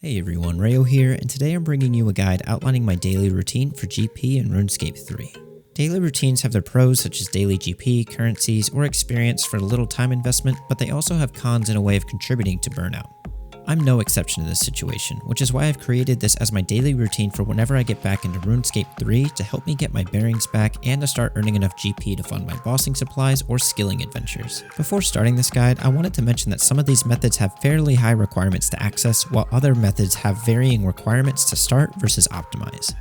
Hey everyone, Rheyo here, and today I'm bringing you a guide outlining my daily routine for GP in Runescape 3. Daily routines have their pros such as daily GP, currencies, or experience for little time investment, but they also have cons in a way of contributing to burnout. I'm no exception to this situation, which is why I've created this as my daily routine for whenever I get back into Runescape 3 to help me get my bearings back and to start earning enough GP to fund my bossing supplies or skilling adventures. Before starting this guide, I wanted to mention that some of these methods have fairly high requirements to access, while other methods have varying requirements to start versus optimize.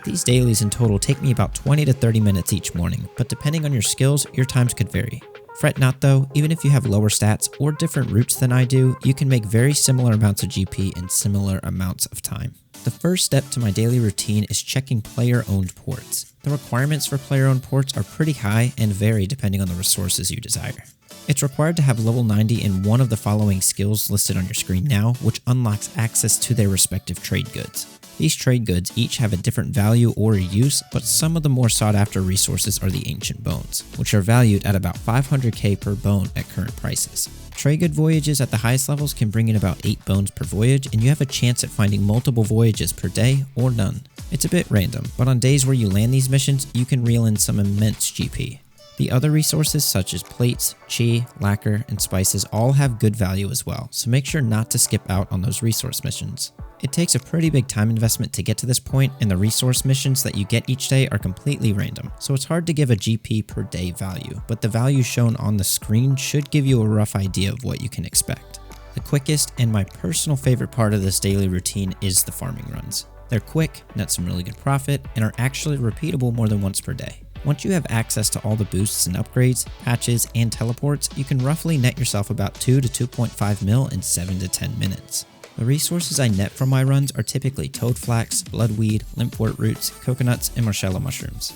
These dailies in total take me about 20 to 30 minutes each morning, but depending on your skills, your times could vary. Fret not though, even if you have lower stats or different routes than I do, you can make very similar amounts of GP in similar amounts of time. The first step to my daily routine is checking player-owned ports. The requirements for player-owned ports are pretty high and vary depending on the resources you desire. It's required to have level 90 in one of the following skills listed on your screen now, which unlocks access to their respective trade goods. These trade goods each have a different value or use, but some of the more sought after resources are the ancient bones, which are valued at about 500k per bone at current prices. Trade good voyages at the highest levels can bring in about 8 bones per voyage, and you have a chance at finding multiple voyages per day or none. It's a bit random, but on days where you land these missions, you can reel in some immense GP. The other resources such as plates, chi, lacquer, and spices all have good value as well, so make sure not to skip out on those resource missions. It takes a pretty big time investment to get to this point, and the resource missions that you get each day are completely random, so it's hard to give a GP per day value, but the value shown on the screen should give you a rough idea of what you can expect. The quickest and my personal favorite part of this daily routine is the farming runs. They're quick, net some really good profit, and are actually repeatable more than once per day. Once you have access to all the boosts and upgrades, patches, and teleports, you can roughly net yourself about 2 to 2.5 mil in 7 to 10 minutes. The resources I net from my runs are typically toad flax, bloodweed, limpwort roots, coconuts, and marshmallow mushrooms.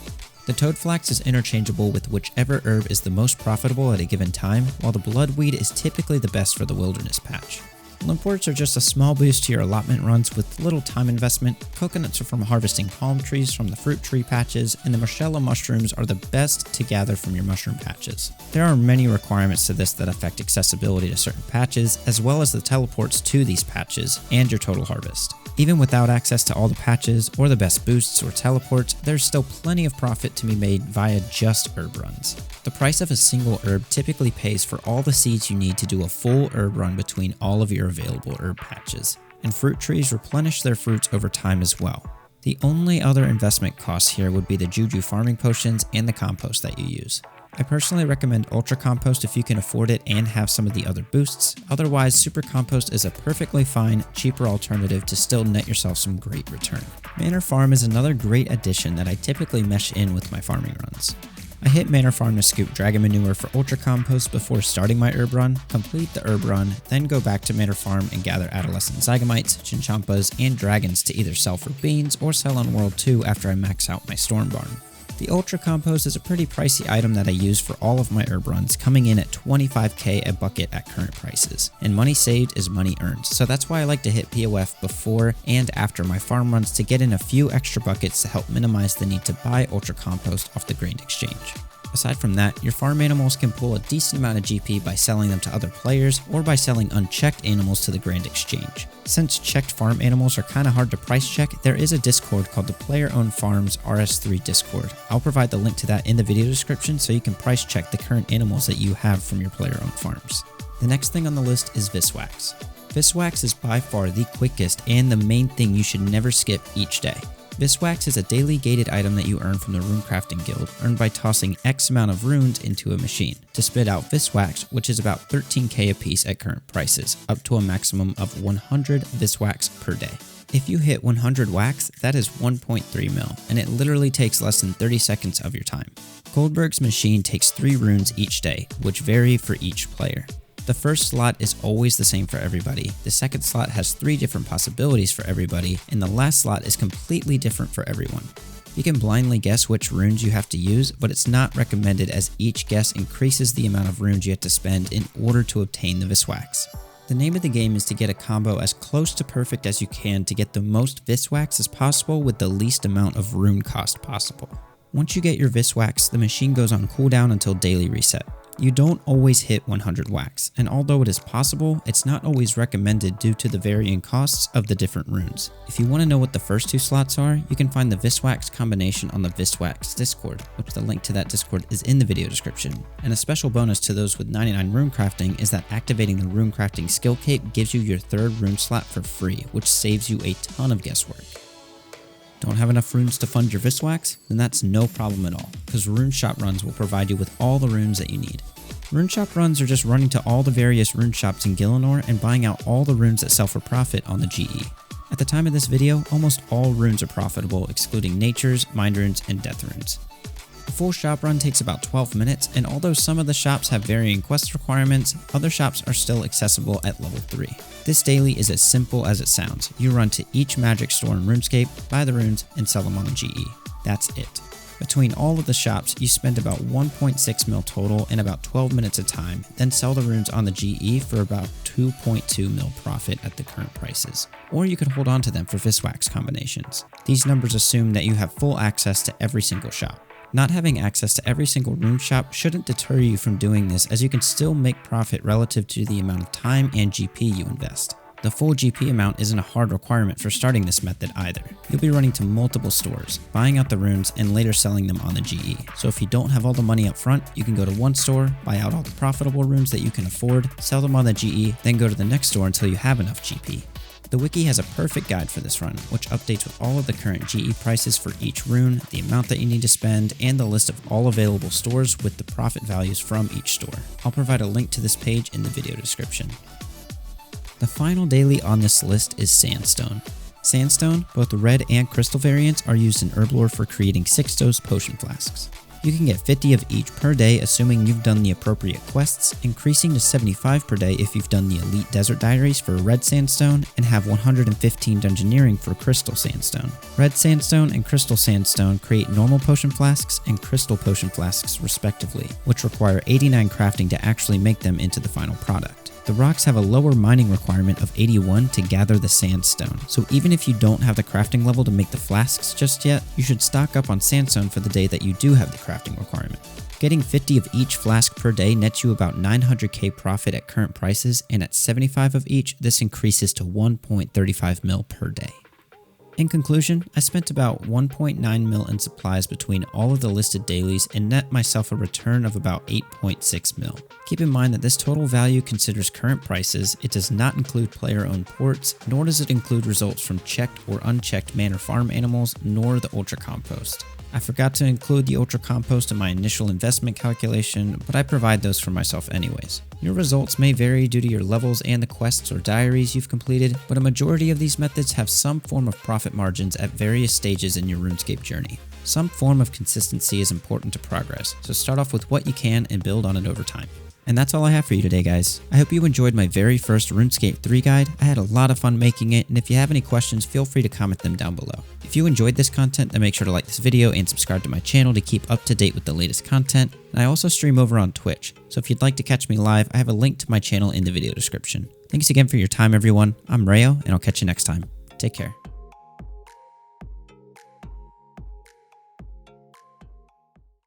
The toad flax is interchangeable with whichever herb is the most profitable at a given time, while the bloodweed is typically the best for the wilderness patch. Limpworts are just a small boost to your allotment runs with little time investment, coconuts are from harvesting palm trees from the fruit tree patches, and the marshmallow mushrooms are the best to gather from your mushroom patches. There are many requirements to this that affect accessibility to certain patches, as well as the teleports to these patches and your total harvest. Even without access to all the patches or the best boosts or teleports, there's still plenty of profit to be made via just herb runs. The price of a single herb typically pays for all the seeds you need to do a full herb run between all of your available herb patches, and fruit trees replenish their fruits over time as well. The only other investment costs here would be the juju farming potions and the compost that you use. I personally recommend Ultra Compost if you can afford it and have some of the other boosts, otherwise Super Compost is a perfectly fine, cheaper alternative to still net yourself some great return. Manor Farm is another great addition that I typically mesh in with my farming runs. I hit Manor Farm to scoop dragon manure for Ultra Compost before starting my herb run, complete the herb run, then go back to Manor Farm and gather adolescent zygomites, chinchompas, and dragons to either sell for beans or sell on World 2 after I max out my storm barn. The Ultra Compost is a pretty pricey item that I use for all of my herb runs, coming in at 25k a bucket at current prices, and money saved is money earned, so that's why I like to hit POF before and after my farm runs to get in a few extra buckets to help minimize the need to buy Ultra Compost off the Grand Exchange. Aside from that, your farm animals can pull a decent amount of GP by selling them to other players or by selling unchecked animals to the Grand Exchange. Since checked farm animals are kinda hard to price check, there is a Discord called the Player Owned Farms RS3 Discord. I'll provide the link to that in the video description so you can price check the current animals that you have from your player owned farms. The next thing on the list is Vis Wax. Vis Wax is by far the quickest and the main thing you should never skip each day. Vis Wax is a daily gated item that you earn from the Rune Crafting Guild, earned by tossing X amount of runes into a machine to spit out Vis Wax, which is about 13k a piece at current prices, up to a maximum of 100 Vis Wax per day. If you hit 100 wax, that is 1.3 mil, and it literally takes less than 30 seconds of your time. Goldberg's machine takes 3 runes each day, which vary for each player. The first slot is always the same for everybody, the second slot has 3 different possibilities for everybody, and the last slot is completely different for everyone. You can blindly guess which runes you have to use, but it's not recommended as each guess increases the amount of runes you have to spend in order to obtain the Vis Wax. The name of the game is to get a combo as close to perfect as you can to get the most Vis Wax as possible with the least amount of rune cost possible. Once you get your Vis Wax, the machine goes on cooldown until daily reset. You don't always hit 100 wax, and although it is possible, it's not always recommended due to the varying costs of the different runes. If you want to know what the first 2 slots are, you can find the Vis Wax combination on the Vis Wax Discord, which the link to that Discord is in the video description. And a special bonus to those with 99 rune crafting is that activating the rune crafting skill cape gives you your 3rd rune slot for free, which saves you a ton of guesswork. Don't have enough runes to fund your Vis Wax? Then that's no problem at all, because Rune Shop runs will provide you with all the runes that you need. Rune Shop runs are just running to all the various rune shops in Gielinor and buying out all the runes that sell for profit on the GE. At the time of this video, almost all runes are profitable, excluding Natures, Mind Runes, and Death Runes. A full shop run takes about 12 minutes, and although some of the shops have varying quest requirements, other shops are still accessible at level 3. This daily is as simple as it sounds. You run to each magic store in Runescape, buy the runes, and sell them on the GE. That's it. Between all of the shops, you spend about 1.6 mil total in about 12 minutes of time, then sell the runes on the GE for about 2.2 mil profit at the current prices. Or you could hold on to them for Vis Wax combinations. These numbers assume that you have full access to every single shop. Not having access to every single rune shop shouldn't deter you from doing this, as you can still make profit relative to the amount of time and GP you invest. The full GP amount isn't a hard requirement for starting this method either. You'll be running to multiple stores, buying out the runes, and later selling them on the GE. So if you don't have all the money up front, you can go to one store, buy out all the profitable runes that you can afford, sell them on the GE, then go to the next store until you have enough GP. The wiki has a perfect guide for this run, which updates with all of the current GE prices for each rune, the amount that you need to spend, and the list of all available stores with the profit values from each store. I'll provide a link to this page in the video description. The final daily on this list is Sandstone. Sandstone, both the red and crystal variants, are used in Herblore for creating 6-dose potion flasks. You can get 50 of each per day assuming you've done the appropriate quests, increasing to 75 per day if you've done the Elite Desert Diaries for Red Sandstone and have 115 Dungeoneering for Crystal Sandstone. Red Sandstone and Crystal Sandstone create normal potion flasks and crystal potion flasks respectively, which require 89 crafting to actually make them into the final product. The rocks have a lower mining requirement of 81 to gather the sandstone, so even if you don't have the crafting level to make the flasks just yet, you should stock up on sandstone for the day that you do have the crafting requirement. Getting 50 of each flask per day nets you about 900k profit at current prices, and at 75 of each, this increases to 1.35 mil per day. In conclusion, I spent about 1.9 mil in supplies between all of the listed dailies and net myself a return of about 8.6 mil. Keep in mind that this total value considers current prices, it does not include player-owned ports, nor does it include results from checked or unchecked Manor Farm animals, nor the Ultra Compost. I forgot to include the Ultra Compost in my initial investment calculation, but I provide those for myself anyways. Your results may vary due to your levels and the quests or diaries you've completed, but a majority of these methods have some form of profit margins at various stages in your RuneScape journey. Some form of consistency is important to progress, so start off with what you can and build on it over time. And that's all I have for you today, guys. I hope you enjoyed my very first RuneScape 3 guide. I had a lot of fun making it, and if you have any questions, feel free to comment them down below. If you enjoyed this content, then make sure to like this video and subscribe to my channel to keep up to date with the latest content. And I also stream over on Twitch, so if you'd like to catch me live, I have a link to my channel in the video description. Thanks again for your time, everyone. I'm Rheyo, and I'll catch you next time. Take care.